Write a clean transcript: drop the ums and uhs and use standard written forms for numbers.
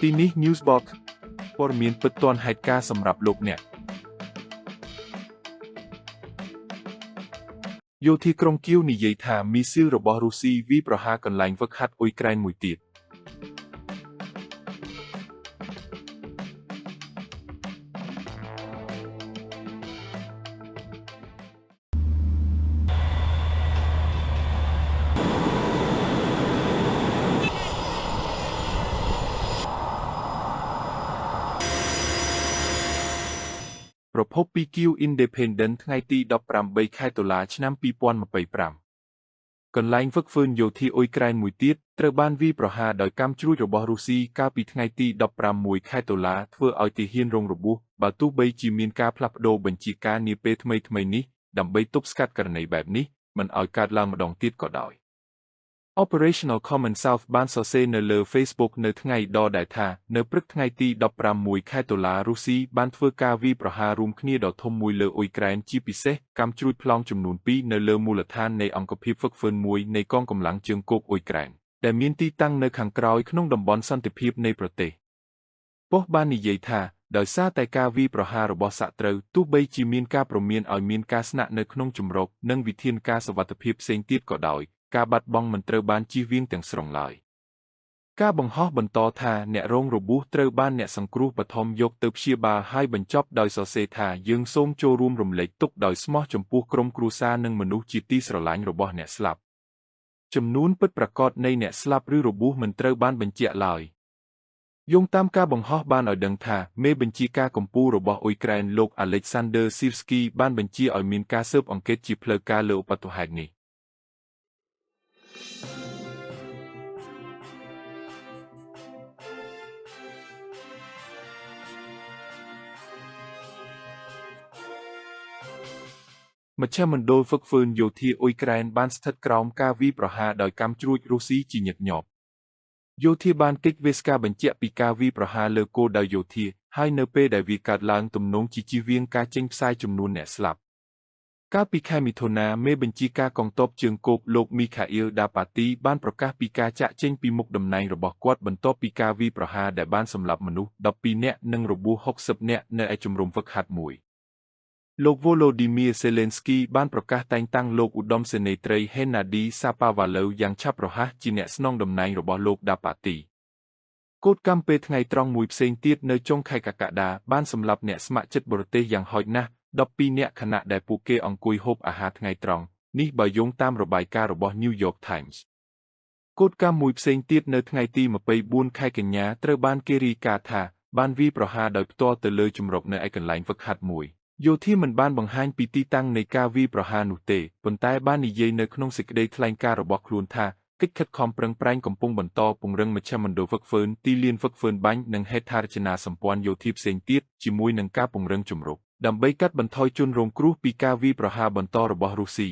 ទីនេះ Newsbox ព័ត៌មានពិតទាន់ហេតុការណ៍សម្រាប់លោកអ្នកយោធាក្រុងគៀវនិយាយថាមីស៊ីលរបស់រុស្ស៊ីវាយប្រហារកន្លែងហ្វឹកហាត់អ៊ុយក្រែនមួយទៀតប្រភពពី Kyiv Independent ថ្ងៃទី18ខែតុលាឆ្នាំ2025កន្លែងហ្វឹកហ្វឺនយោធាអ៊ុយក្រែនមួយទៀតត្រូវបានវាយប្រហារដោយកាំជ្រួចរបស់រុស្ស៊ីកាលពីថ្ងៃទី16ខែតុលាធ្វើឲ្យទាហានរងរបួសបើទោះបីជាមានការផ្លាស់ប្តូរបញ្ជាការនាពេលថ្មីៗនេះដើម្បីទប់ស្កាត់ករណីបែបនេះមិនឲ្យកើតឡើងម្ដងទៀតក៏ដោយ Operational Common South បានសរសេរនៅលើ Facebook នៅថ្ងៃដដែលថានៅព្រឹកថ្ងៃទី16ខែតុលារុស្ស៊ីបានធ្វើការវាយប្រហាររួមគ្នាដ៏ធំមួយលើអ៊ុយក្រែនជាពិសេសកាំជ្រួចប្លង់ចំនួន2នៅលើមូលដ្ឋាននៃអង្គភាពហ្វឹកហ្វឺនមួយនៃកងកម្លាំងជើងគោកអ៊ុយក្រែនដែលមានទីតាំងនៅខាងក្រោយក្នុងតំបន់សន្តិភាពនៃប្រទេសប៉ុស្តិ៍បាននិយាយថាដោយសារតែការវាយប្រហាររបស់សត្រូវទោះបីជាមានការព្រមានឲ្យមានការស្នាក់នៅក្នុងជម្រកនិងវិធានការសុវត្ថិភាពផ្សេងទៀតក៏ដោយការបាត់បង់មិនត្រូវបានជៀសវាងទាំងស្រុងឡើយការបង្ហោះបន្តថាអ្នករងរបួសត្រូវបានអ្នកសង្គ្រោះបឋមយកទៅព្យាបាលហើយបញ្ចប់ដោយសរសេរថាយើងសូមចូលរួមរំលែកទុក្ខដោយស្មោះចំពោះក្រុមគ្រួសារនិងមនុស្សជាទីស្រឡាញ់របស់អ្នកស្លាប់ចំនួនពិតប្រាកដនៃអ្នកស្លាប់ឬរបួសមិនត្រូវបានបញ្ជាក់ឡើយយោងតាមការបង្ហោះបានឲ្យដឹងថាមេបញ្ជាការកម្ពុជារបស់អ៊ុយក្រែនលោក Alexander Syrskyi បានបញ្ជាឲ្យមានការស៊ើបអង្កេតជាផ្លូវការលើឧបទ្ទហេតុនេះមជ្ឈមណ្ឌលហ្វឹកហ្វឺនយោធាអ៊ុយក្រែនបានស្ថិតក្រោមការវាយប្រហារដោយកាំជ្រួចរុស្ស៊ីជាញឹកញាប់យោធាបានកិច្ចវេស្ការបញ្ជាក់ពីការវាយប្រហារលើគោលដៅយោធាហើយនៅពេលដែលវាកើតឡើងទំនងជាជៀសវាងការចេញផ្សាយចំនួនអ្នកស្លាប់កាលពីខែមិថុនាមេបញ្ជាការកងទ័ពជើងគោកលោកមីខាអ៊ីលដាប៉ាទីបានប្រកាសពីការចាក់ចេញពីមុខតំណែងរបស់គាត់បន្ទាប់ពីការវាយប្រហារដែលបានសម្លាប់មនុស្ស12នាក់និងរបួស60នាក់នៅឯជំរំហ្វឹកហាត់មួយលោក Volodymyr Zelensky បានប្រកាសតែងតាំងលោកឧត្តមសេនីយ៍ត្រី Hennady Shapovalov យ៉ាងឆាប់រហ័សជាអ្នកស្នងតំណែងរបស់លោកដាប៉ាទីកូដកម្មពេលថ្ងៃត្រង់មួយផ្សេងទៀតនៅចុងខែកក្កដាបានសម្លាប់អ្នកស្ម័គ្រចិត្តបរទេសយ៉ាងហោចណាស់12នាក់ខណៈដែលពួកគេអង្គុយហូបអាហារថ្ងៃត្រង់នេះបើយោងតាមរបាយការណ៍របស់ New York Times កូដកម្មមួយផ្សេងទៀតនៅថ្ងៃទី24ខែកញ្ញាត្រូវបានគេរាយការណ៍ថាបានវាយប្រហារដោយផ្ទាល់ទៅលើជំរកនៅឯកន្លែងហ្វឹកហាត់មួយយោធាមិនបានបង្ហាញពីទីតាំងនៃការវាយប្រហារនោះទេប៉ុន្តែបាននិយាយនៅក្នុងសេចក្តីថ្លែងការណ៍របស់ខ្លួនថាកិច្ចខិតខំប្រឹងប្រែងកំពុងបន្តពង្រឹងមជ្ឈមណ្ឌលហ្វឹកហ្វឺនទីលានហ្វឹកហ្វឺនបាញ់និងហេដ្ឋារចនាសម្ព័ន្ធយោធាផ្សេងទៀតជាមួយនឹងការពង្រឹងជំរកដើម្បីកាត់បន្ថយជនរងគ្រោះពីការវាយប្រហារបន្តរបស់រុស្ស៊ី